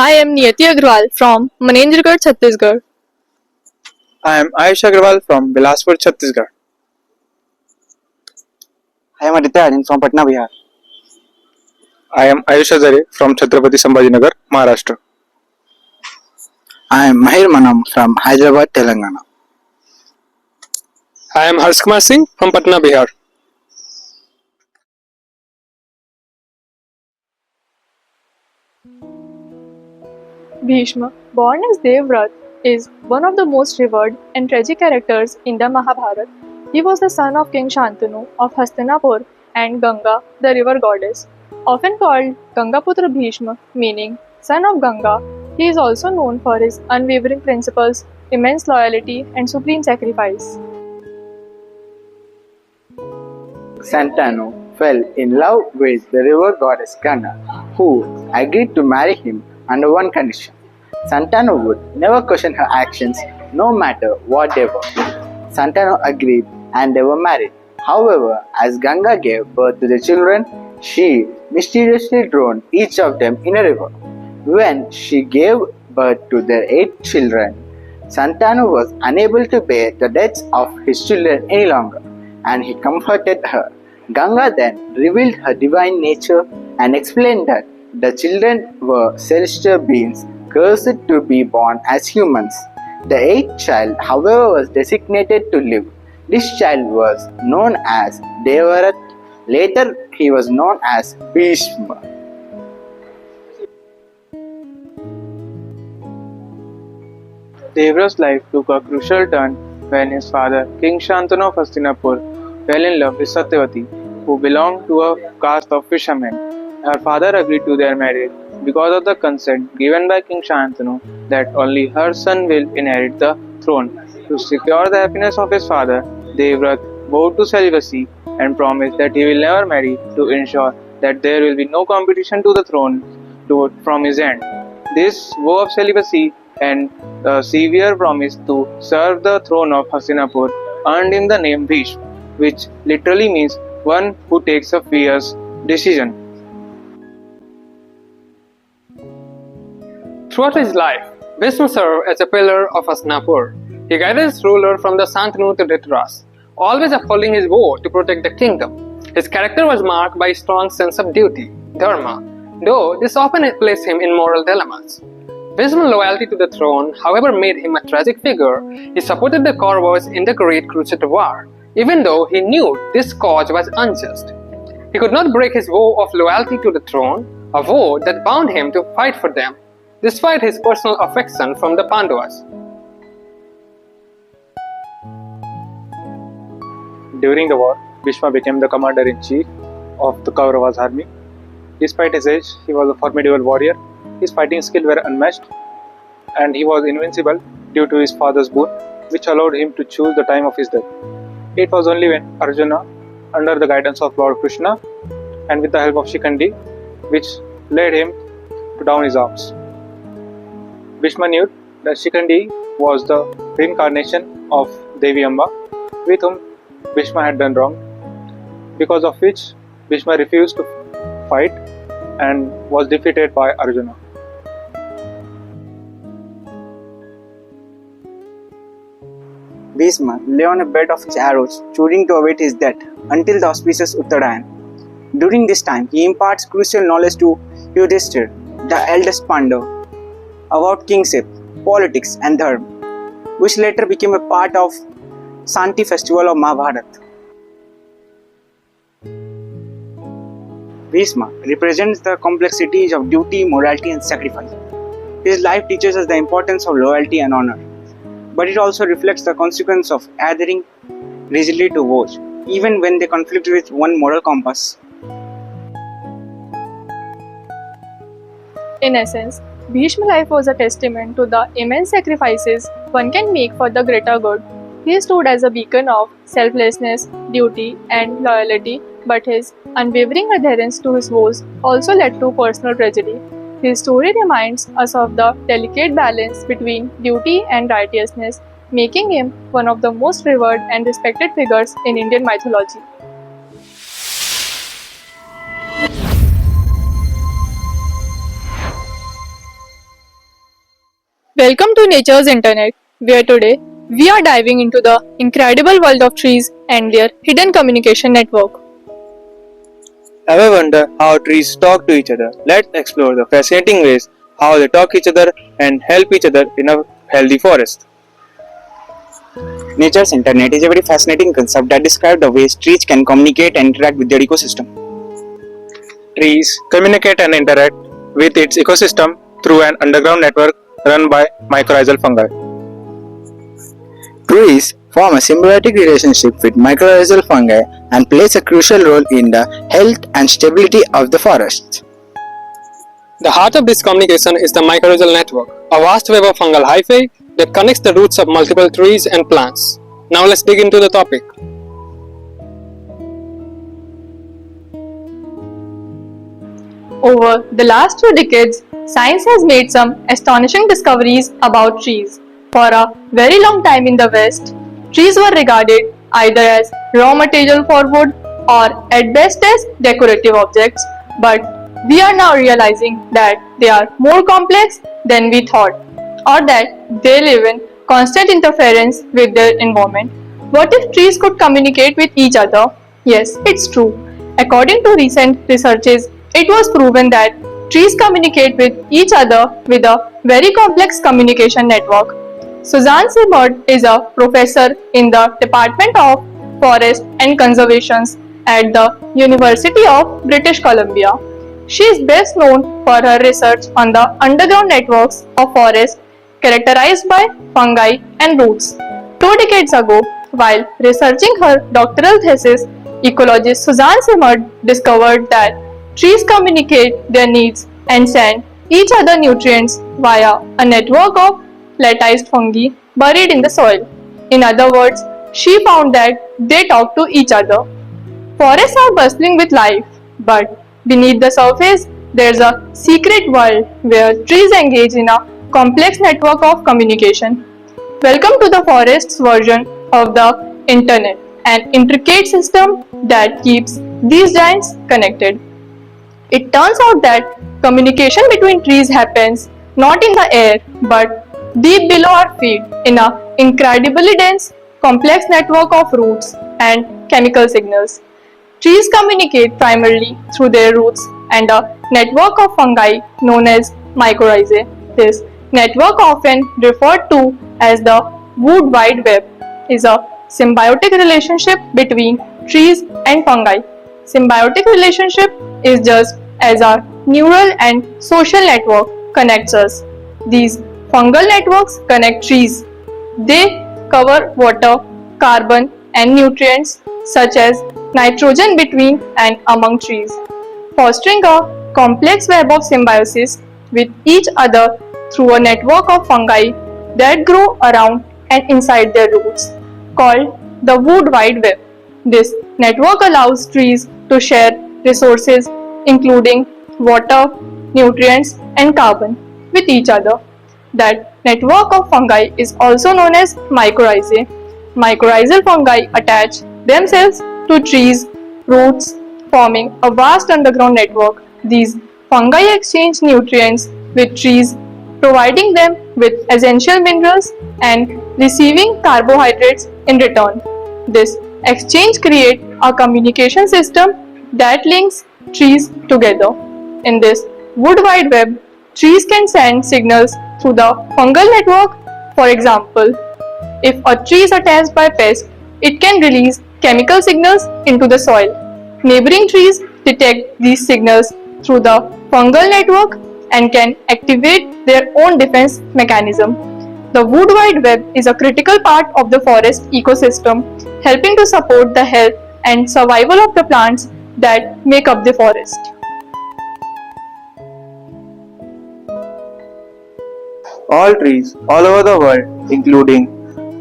I am Niyati Agrawal from Manendragarh, Chhattisgarh. I am Ayush Agrawal from Bilaspur, Chhattisgarh. I am Aditya Arin from Patna, Bihar. I am Ayush Azare from Chhatrapati Sambhajinagar, Maharashtra. I am Mahir Manam from Hyderabad, Telangana. I am Harshkumar Singh from Patna, Bihar. Bhishma, born as Devvrat, is one of the most revered and tragic characters in the Mahabharata. He was the son of King Shantanu of Hastinapur and Ganga, the river goddess. Often called Gangaputra Bhishma, meaning son of Ganga, he is also known for his unwavering principles, immense loyalty, and supreme sacrifice. Santanu fell in love with the river goddess Ganga, who agreed to marry him under one condition. Santanu would never question her actions, no matter what they were. Santanu agreed and they were married. However, as Ganga gave birth to the children, she mysteriously drowned each of them in a river. When she gave birth to their 8 children, Santanu was unable to bear the deaths of his children any longer, and he comforted her. Ganga then revealed her divine nature and explained that the children were celestial beings cursed to be born as humans. The 8th child, however, was designated to live. This child was known as Devvrat. Later, he was known as Bhishma. Devvrat's life took a crucial turn when his father, King Shantanu of Hastinapur, fell in love with Satyavati, who belonged to a caste of fishermen. Her father agreed to their marriage because of the consent given by King Shantanu that only her son will inherit the throne. To secure the happiness of his father, Devvrat vowed to celibacy and promised that he will never marry to ensure that there will be no competition to the throne from his end. This vow of celibacy and the severe promise to serve the throne of Hastinapur earned him the name Bhishma, which literally means one who takes a fierce decision. Throughout his life, Bhishma served as a pillar of Hastinapur. He guided his ruler from the Shantanu to Dhritarashtra, always upholding his vow to protect the kingdom. His character was marked by a strong sense of duty, dharma, though this often placed him in moral dilemmas. Bhishma's loyalty to the throne, however, made him a tragic figure. He supported the Kauravas in the Great Kurukshetra War, even though he knew this cause was unjust. He could not break his vow of loyalty to the throne, a vow that bound him to fight for them, despite his personal affection from the Pandavas. During the war, Bhishma became the commander-in-chief of the Kauravas army. Despite his age, he was a formidable warrior. His fighting skills were unmatched, and he was invincible due to his father's boon, which allowed him to choose the time of his death. It was only when Arjuna, under the guidance of Lord Krishna and with the help of Shikhandi, which led him to down his arms. Bhishma knew that Shikhandi was the reincarnation of Devi Amba, with whom Bhishma had done wrong, because of which Bhishma refused to fight and was defeated by Arjuna. Bhishma lay on a bed of arrows, choosing to await his death until the auspicious Uttarayan. During this time, he imparts crucial knowledge to Yudhishthir, the eldest Pandava, about kingship, politics, and dharma, which later became a part of Santi festival of Mahabharata. Bhishma represents the complexities of duty, morality, and sacrifice. His life teaches us the importance of loyalty and honor, but it also reflects the consequence of adhering rigidly to vows, even when they conflict with one moral compass. In essence, Bhishma's life was a testament to the immense sacrifices one can make for the greater good. He stood as a beacon of selflessness, duty, and loyalty, but his unwavering adherence to his vows also led to personal tragedy. His story reminds us of the delicate balance between duty and righteousness, making him one of the most revered and respected figures in Indian mythology. Welcome to Nature's Internet, where today we are diving into the incredible world of trees and their hidden communication network. Ever wonder how trees talk to each other? Let's explore the fascinating ways how they talk each other and help each other in a healthy forest. Nature's Internet is a very fascinating concept that describes the ways trees can communicate and interact with their ecosystem. Trees communicate and interact with its ecosystem through an underground network run by mycorrhizal fungi. Trees form a symbiotic relationship with mycorrhizal fungi and plays a crucial role in the health and stability of the forest. The heart of this communication is the mycorrhizal network, a vast web of fungal hyphae that connects the roots of multiple trees and plants. Now let's dig into the topic. Over the last few decades, science has made some astonishing discoveries about trees. For a very long time in the West, trees were regarded either as raw material for wood or at best as decorative objects, but we are now realizing that they are more complex than we thought, or that they live in constant interference with their environment. What if trees could communicate with each other? Yes, it's true. According to recent researches, it was proven that trees communicate with each other with a very complex communication network. Suzanne Simard is a professor in the Department of Forest and Conservation at the University of British Columbia. She is best known for her research on the underground networks of forests characterized by fungi and roots. 2 decades ago, while researching her doctoral thesis, ecologist Suzanne Simard discovered that trees communicate their needs and send each other nutrients via a network of latticed fungi buried in the soil. In other words, she found that they talk to each other. Forests are bustling with life, but beneath the surface, there's a secret world where trees engage in a complex network of communication. Welcome to the forest's version of the internet, an intricate system that keeps these giants connected. It turns out that communication between trees happens not in the air but deep below our feet in an incredibly dense, complex network of roots and chemical signals. Trees communicate primarily through their roots and a network of fungi known as mycorrhizae. This network, often referred to as the Wood Wide Web, is a symbiotic relationship between trees and fungi. Symbiotic relationship is just as our neural and social network connects us. These fungal networks connect trees. They cover water, carbon, and nutrients such as nitrogen between and among trees, fostering a complex web of symbiosis with each other through a network of fungi that grow around and inside their roots, called the Wood Wide Web. This network allows trees to share resources including water, nutrients, and carbon with each other. That network of fungi is also known as mycorrhizae. Mycorrhizal fungi attach themselves to trees' roots, forming a vast underground network. These fungi exchange nutrients with trees, providing them with essential minerals and receiving carbohydrates in return. This exchange creates a communication system that links trees together. In this wood wide web, trees can send signals through the fungal network. For example, if a tree is attacked by pests, it can release chemical signals into the soil. Neighboring trees detect these signals through the fungal network and can activate their own defense mechanism. The wood wide web is a critical part of the forest ecosystem, helping to support the health and survival of the plants that make up the forest. All trees all over the world, including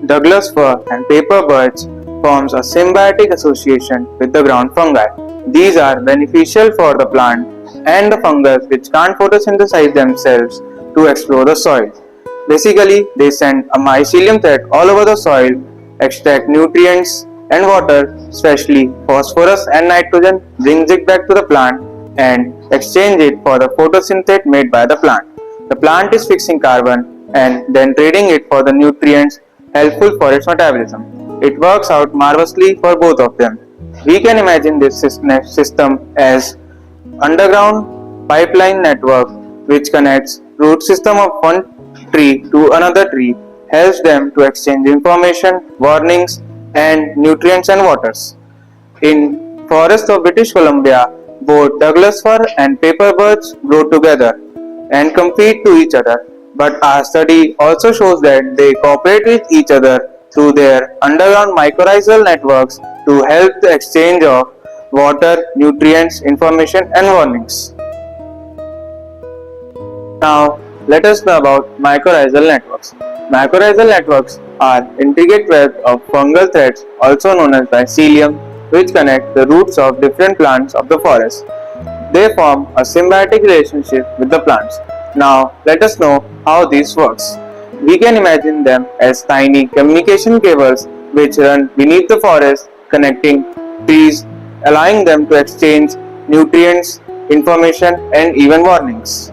Douglas fir and paper birch, forms a symbiotic association with the ground fungi. These are beneficial for the plant and the fungus which can't photosynthesize themselves to explore the soil. Basically, they send a mycelium thread all over the soil, extract nutrients and water, especially phosphorus and nitrogen, brings it back to the plant and exchange it for the photosynthate made by the plant. The plant is fixing carbon and then trading it for the nutrients helpful for its metabolism. It works out marvelously for both of them. We can imagine this system as underground pipeline network which connects root system of one tree to another tree, helps them to exchange information, warnings and nutrients and waters. In forests of British Columbia, both Douglas fir and paper birch grow together and compete to each other, but our study also shows that they cooperate with each other through their underground mycorrhizal networks to help the exchange of water, nutrients, information and warnings. Now, let us know about mycorrhizal networks. Mycorrhizal networks are intricate webs of fungal threads, also known as mycelium, which connect the roots of different plants of the forest. They form a symbiotic relationship with the plants. Now, let us know how this works. We can imagine them as tiny communication cables which run beneath the forest, connecting trees, allowing them to exchange nutrients, information, and even warnings.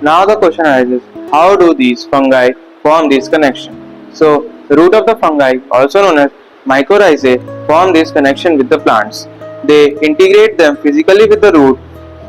Now the question arises, how do these fungi form this connection? So, the root of the fungi, also known as mycorrhizae, form this connection with the plants. They integrate them physically with the root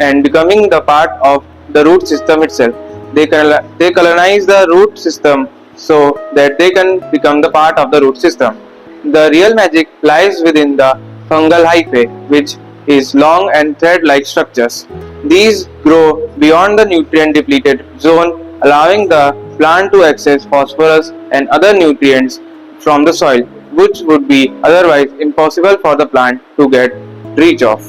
and becoming the part of the root system itself. They colonize the root system so that they can become the part of the root system. The real magic lies within the fungal hyphae, which is long and thread-like structures. These grow beyond the nutrient depleted zone, allowing the plant to access phosphorus and other nutrients from the soil, which would be otherwise impossible for the plant to get reach of.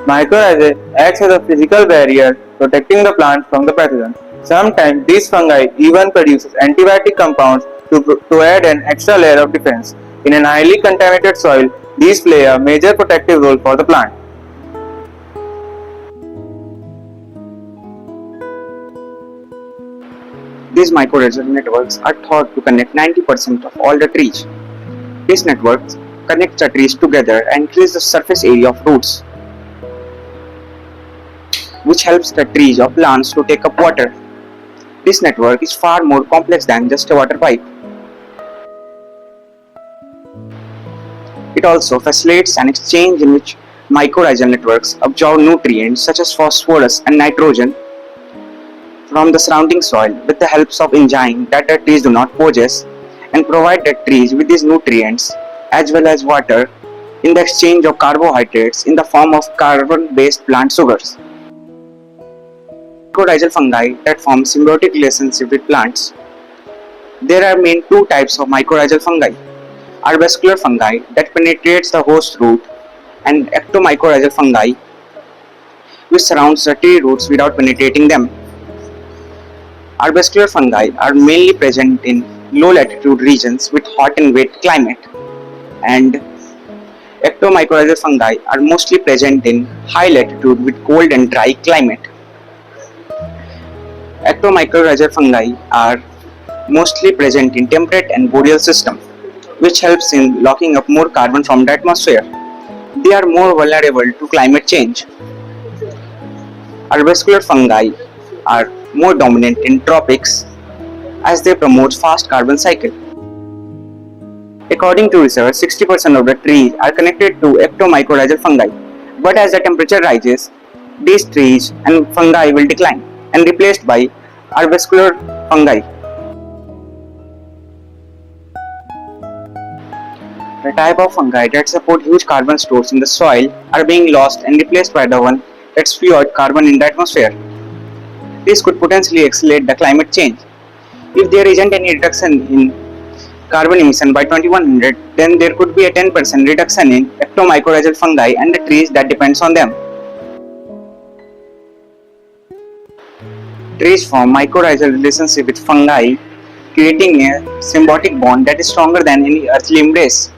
Mycorrhizae acts as a physical barrier protecting the plant from the pathogen. Sometimes these fungi even produce antibiotic compounds to add an extra layer of defense. In a highly contaminated soil, these play a major protective role for the plant. These mycorrhizal networks are thought to connect 90% of all the trees. These networks connect the trees together and increase the surface area of roots, which helps the trees or plants to take up water. This network is far more complex than just a water pipe. It also facilitates an exchange in which mycorrhizal networks absorb nutrients such as phosphorus and nitrogen from the surrounding soil with the help of enzymes that the trees do not possess, and provide the trees with these nutrients as well as water in the exchange of carbohydrates in the form of carbon-based plant sugars. Mycorrhizal fungi that form symbiotic relationships with plants. There are main two types of mycorrhizal fungi: arbuscular fungi that penetrates the host root, and ectomycorrhizal fungi which surrounds the tree roots without penetrating them. Arbuscular fungi are mainly present in low latitude regions with hot and wet climate, and ectomycorrhizal fungi are mostly present in high latitude with cold and dry climate. Ectomycorrhizal fungi are mostly present in temperate and boreal system, which helps in locking up more carbon from the atmosphere. They are more vulnerable to climate change. Arbuscular fungi are more dominant in tropics as they promote fast carbon cycle. According to research, 60% of the trees are connected to ectomycorrhizal fungi, but as the temperature rises, these trees and fungi will decline and replaced by arbuscular fungi. The type of fungi that support huge carbon stores in the soil are being lost and replaced by the one that spew carbon in the atmosphere. This could potentially accelerate the climate change. If there isn't any reduction in carbon emission by 2100, then there could be a 10% reduction in ectomycorrhizal fungi and the trees that depends on them. Trees form mycorrhizal relationship with fungi, creating a symbiotic bond that is stronger than any earthly embrace.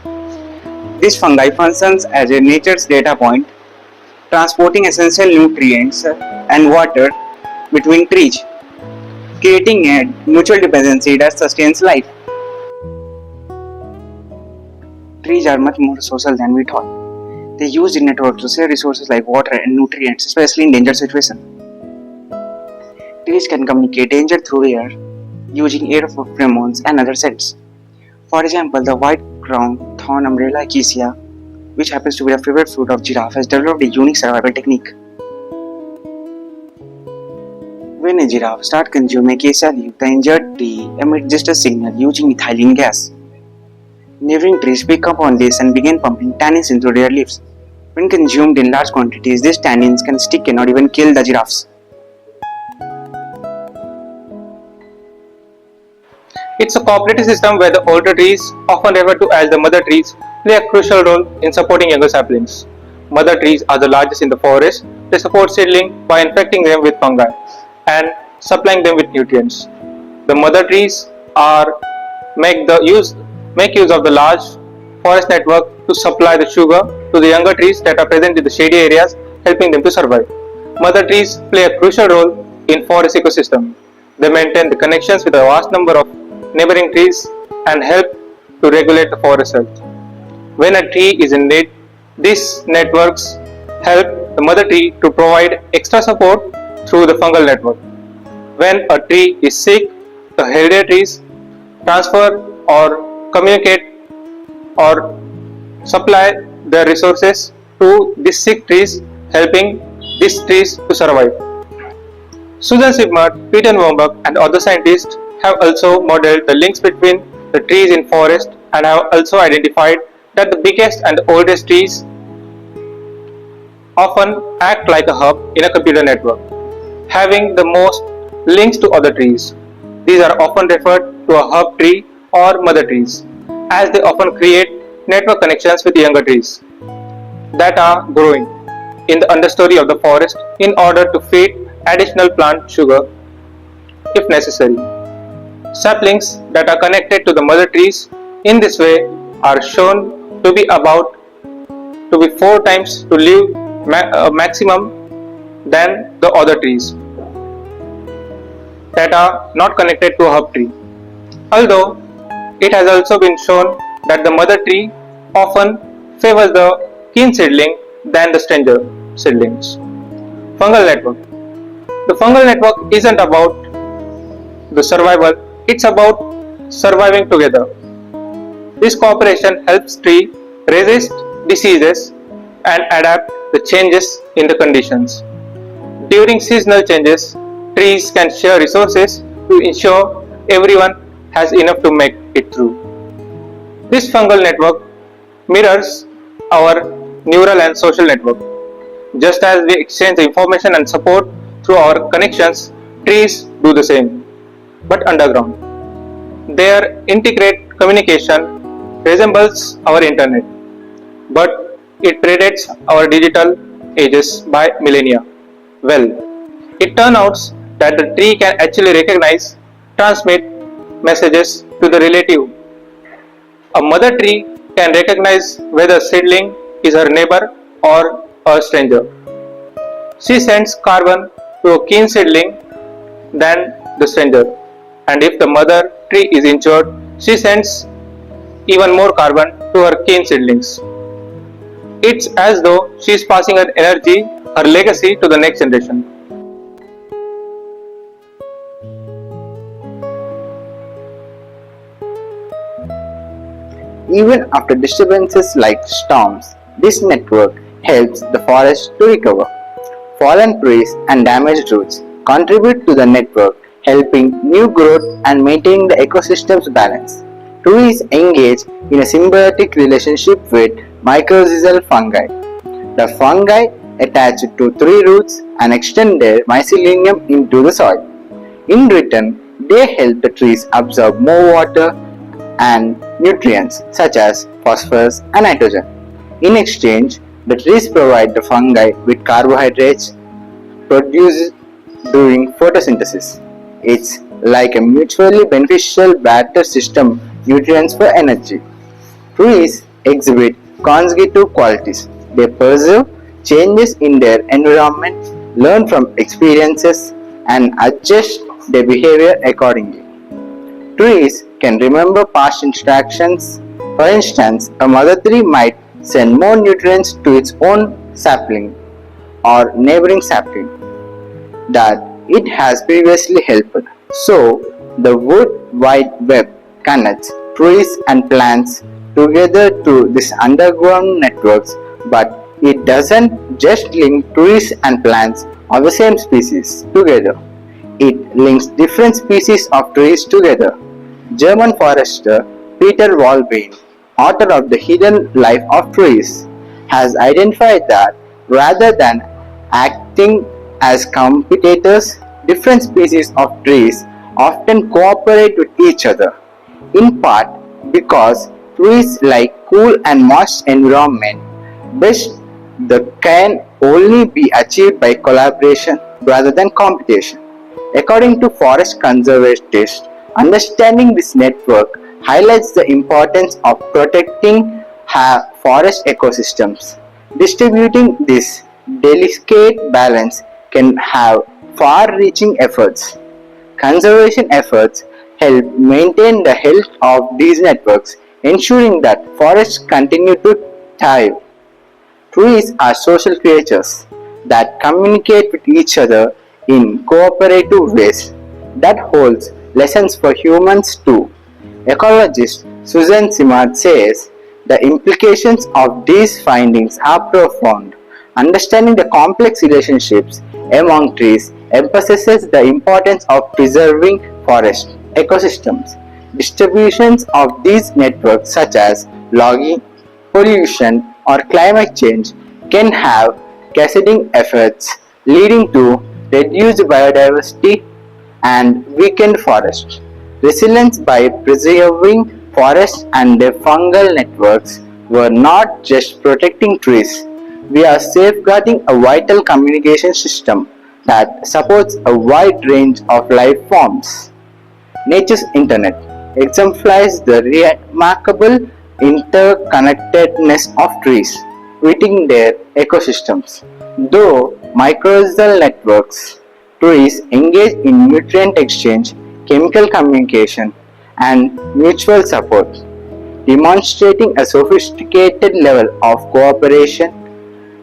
This fungi functions as a nature's data point, transporting essential nutrients and water between trees, creating a mutual dependency that sustains life. Trees are much more social than we thought. They use the network to share resources like water and nutrients, especially in danger situations. Trees can communicate danger through air, using air pheromones and other scents. For example, the white-crowned thorn umbrella acacia, which happens to be the favorite fruit of giraffe, has developed a unique survival technique. When a giraffe starts consuming acacia leaf, the injured tree emits just a signal using ethylene gas. Neighboring trees pick up on this and begin pumping tannins into their leaves. When consumed in large quantities, these tannins can stick and or even kill the giraffes. It's a cooperative system where the older trees, often referred to as the mother trees, play a crucial role in supporting younger saplings. Mother trees are the largest in the forest. They support seedlings by infecting them with fungi and supplying them with nutrients. The mother trees make use of the large forest network to supply the sugar to the younger trees that are present in the shady areas, helping them to survive. Mother trees play a crucial role in forest ecosystem. They maintain the connections with a vast number of neighboring trees and help to regulate the forest health. When a tree is in need, these networks help the mother tree to provide extra support through the fungal network. When a tree is sick, the healthier trees transfer or communicate or supply their resources to these sick trees, helping these trees to survive. Suzanne Simard, Peter Wombuck, and other scientists have also modeled the links between the trees in forest and have also identified that the biggest and the oldest trees often act like a hub in a computer network, having the most links to other trees. These are often referred to a hub tree or mother trees, as they often create network connections with younger trees that are growing in the understory of the forest in order to feed additional plant sugar if necessary. Saplings that are connected to the mother trees in this way are shown to be 4 times to live maximum than the other trees that are not connected to a hub tree. Although it has also been shown that the mother tree often favors the kin seedling than the stranger seedlings. Fungal network. The fungal network isn't about the survival, it's about surviving together. This cooperation helps tree resist diseases and adapt the changes in the conditions. During seasonal changes, trees can share resources to ensure everyone has enough to make it through. This fungal network mirrors our neural and social network. Just as we exchange information and support through our connections, trees do the same, but underground. Their integrated communication resembles our internet, but it predates our digital ages by millennia. Well, it turns out that the tree can actually transmit messages to the relative. A mother tree can recognize whether a seedling is her neighbor or a stranger. She sends carbon to a kin seedling than the stranger, and if the mother tree is injured, she sends even more carbon to her kin seedlings. It's as though she is passing her energy, her legacy to the next generation. Even after disturbances like storms, this network helps the forest to recover. Fallen trees and damaged roots contribute to the network, helping new growth and maintaining the ecosystem's balance. Trees engage in a symbiotic relationship with mycorrhizal fungi. The fungi attach to tree roots and extend their mycelium into the soil. In return, they help the trees absorb more water and nutrients such as phosphorus and nitrogen. In exchange, the trees provide the fungi with carbohydrates produced during photosynthesis. It's like a mutually beneficial barter system, nutrients for energy. Trees exhibit consecutive qualities. They perceive changes in their environment, learn from experiences, and adjust their behavior accordingly. Trees can remember past interactions. For instance, a mother tree might send more nutrients to its own sapling or neighboring sapling that it has previously helped. So, the wood wide web connects trees and plants together to these underground networks, but it doesn't just link trees and plants of the same species together. It links different species of trees together. German forester Peter Walbein, author of The Hidden Life of Trees, has identified that rather than acting as competitors, different species of trees often cooperate with each other, in part because trees like cool and moist environment best that can only be achieved by collaboration rather than competition. According to forest conservatists, understanding this network highlights the importance of protecting forest ecosystems. Distributing this delicate balance can have far-reaching efforts. Conservation efforts help maintain the health of these networks, ensuring that forests continue to thrive. Trees are social creatures that communicate with each other in cooperative ways. That holds lessons for humans too. Ecologist Suzanne Simard says the implications of these findings are profound. Understanding the complex relationships among trees emphasizes the importance of preserving forest ecosystems. Distributions of these networks, such as logging, pollution, or climate change, can have cascading effects leading to reduced biodiversity and weakened forests. Resilience by preserving forests and their fungal networks were not just protecting trees. We are safeguarding a vital communication system that supports a wide range of life forms. Nature's Internet exemplifies the remarkable interconnectedness of trees within their ecosystems. Though mycorrhizal networks, trees engage in nutrient exchange, chemical communication, and mutual support, demonstrating a sophisticated level of cooperation.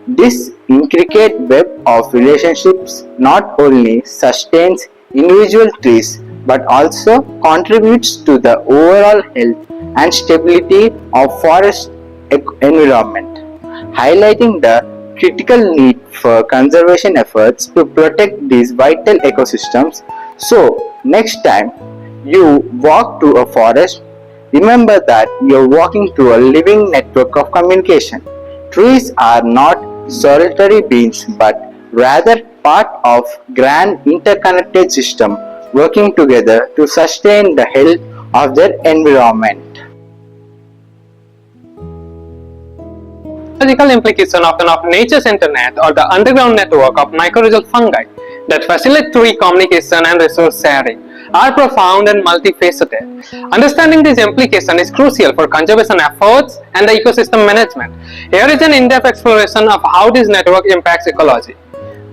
This intricate web of relationships not only sustains individual trees but also contributes to the overall health and stability of forest environment, highlighting the critical need for conservation efforts to protect these vital ecosystems. So, next time you walk to a forest, remember that you're walking to a living network of communication. Trees are not solitary beings but rather part of grand interconnected system working together to sustain the health of their environment. Ecological implication of nature's internet or the underground network of mycorrhizal fungi that facilitate tree communication and resource sharing are profound and multifaceted. Understanding this implication is crucial for conservation efforts and the ecosystem management. Here is an in-depth exploration of how this network impacts ecology.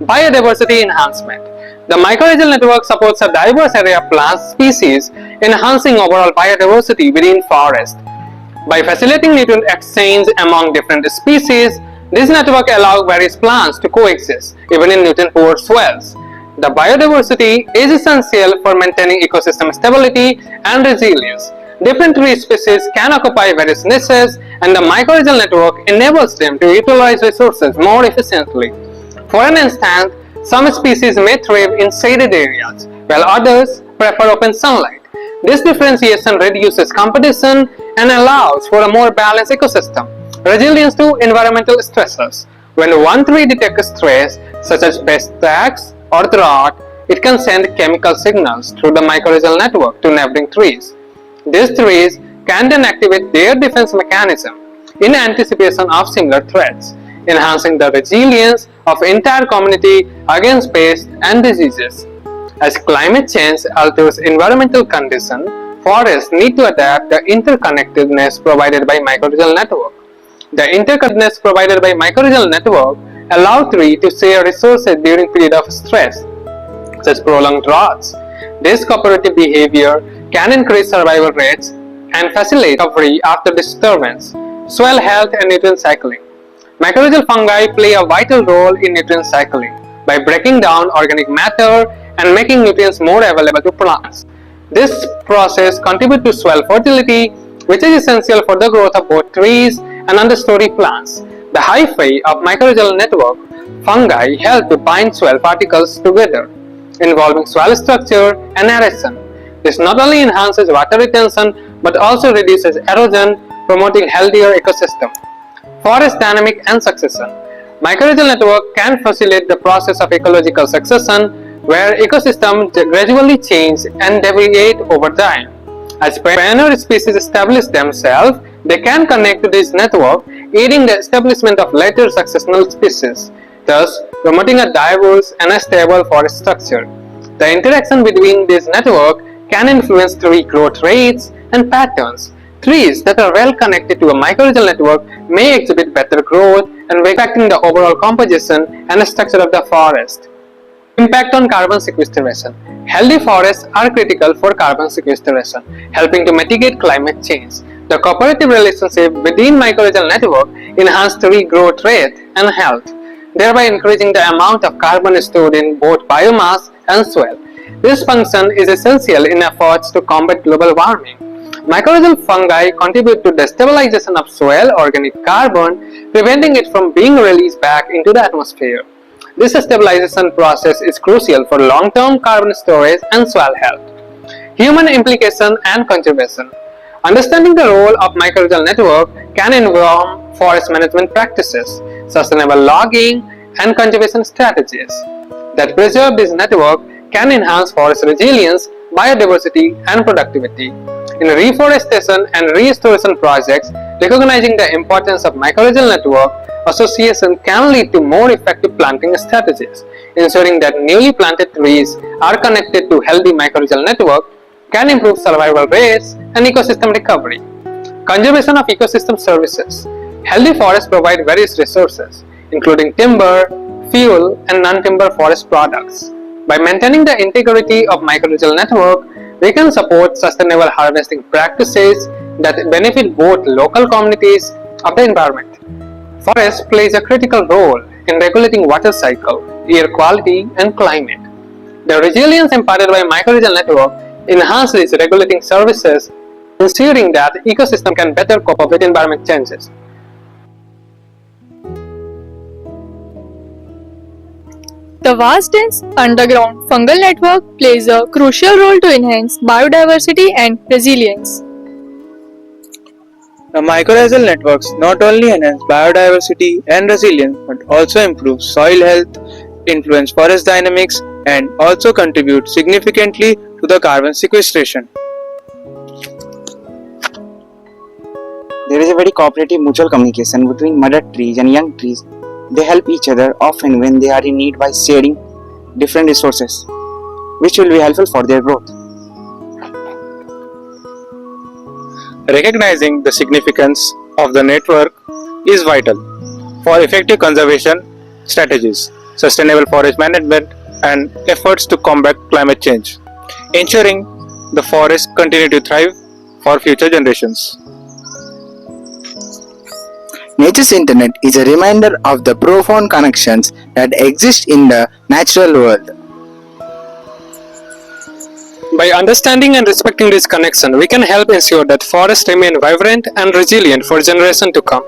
Biodiversity enhancement. The mycorrhizal network supports a diverse array of plant species, enhancing overall biodiversity within forests. By facilitating nutrient exchange among different species, this network allows various plants to coexist, even in nutrient-poor soils. The biodiversity is essential for maintaining ecosystem stability and resilience. Different tree species can occupy various niches, and the mycorrhizal network enables them to utilize resources more efficiently. For an instance, some species may thrive in shaded areas, while others prefer open sunlight. This differentiation reduces competition and allows for a more balanced ecosystem. Resilience to environmental stressors. When one tree detects stress, such as pest attacks or drought, it can send chemical signals through the mycorrhizal network to neighboring trees. These trees can then activate their defense mechanism in anticipation of similar threats, enhancing the resilience of entire community against pests and diseases. As climate change alters environmental conditions, forests need to adapt the interconnectedness provided by mycorrhizal network. The interconnectedness provided by mycorrhizal network allows trees to share resources during periods of stress, such as prolonged droughts. This cooperative behavior can increase survival rates and facilitate recovery after disturbance. soil health and nutrient cycling. Mycorrhizal fungi play a vital role in nutrient cycling by breaking down organic matter and making nutrients more available to plants. This process contributes to soil fertility, which is essential for the growth of both trees and understory plants. The hyphae of mycorrhizal network fungi help to bind soil particles together, involving soil structure and aeration. This not only enhances water retention but also reduces erosion, promoting healthier ecosystem. Forest dynamic and succession. Mycorrhizal network can facilitate the process of ecological succession, where ecosystems gradually change and deviate over time. As pioneer species establish themselves, they can connect to this network, aiding the establishment of later successional species, thus promoting a diverse and a stable forest structure. The interaction between this network can influence tree growth rates and patterns. Trees that are well connected to a mycorrhizal network may exhibit better growth and affecting the overall composition and structure of the forest. Impact on carbon sequestration. Healthy forests are critical for carbon sequestration, helping to mitigate climate change. The cooperative relationship within mycorrhizal network enhances tree growth rate and health, thereby increasing the amount of carbon stored in both biomass and soil. This function is essential in efforts to combat global warming. Mycorrhizal fungi contribute to the stabilization of soil organic carbon, preventing it from being released back into the atmosphere. This stabilization process is crucial for long-term carbon storage and soil health. Human implication and conservation. Understanding the role of mycorrhizal network can involve forest management practices, sustainable logging, and conservation strategies that preserve this network can enhance forest resilience, biodiversity, and productivity. In reforestation and restoration projects, recognizing the importance of mycorrhizal network association can lead to more effective planting strategies. Ensuring that newly planted trees are connected to healthy mycorrhizal network can improve survival rates and ecosystem recovery. Conservation of ecosystem services. Healthy forests provide various resources, including timber, fuel, and non-timber forest products. By maintaining the integrity of mycorrhizal network, we can support sustainable harvesting practices that benefit both local communities of the environment. Forest plays a critical role in regulating water cycle, air quality, and climate. The resilience imparted by mycorrhizal network enhances regulating services, ensuring that ecosystem can better cope up with environment changes. The vast dense underground fungal network plays a crucial role to enhance biodiversity and resilience. The mycorrhizal networks not only enhance biodiversity and resilience but also improve soil health, influence forest dynamics, and also contribute significantly to the carbon sequestration. There is a very cooperative mutual communication between mother trees and young trees. They help each other often when they are in need by sharing different resources, which will be helpful for their growth. Recognizing the significance of the network is vital for effective conservation strategies, sustainable forest management, and efforts to combat climate change, ensuring the forests continue to thrive for future generations. Nature's internet is a reminder of the profound connections that exist in the natural world. By understanding and respecting this connection, we can help ensure that forests remain vibrant and resilient for generations to come.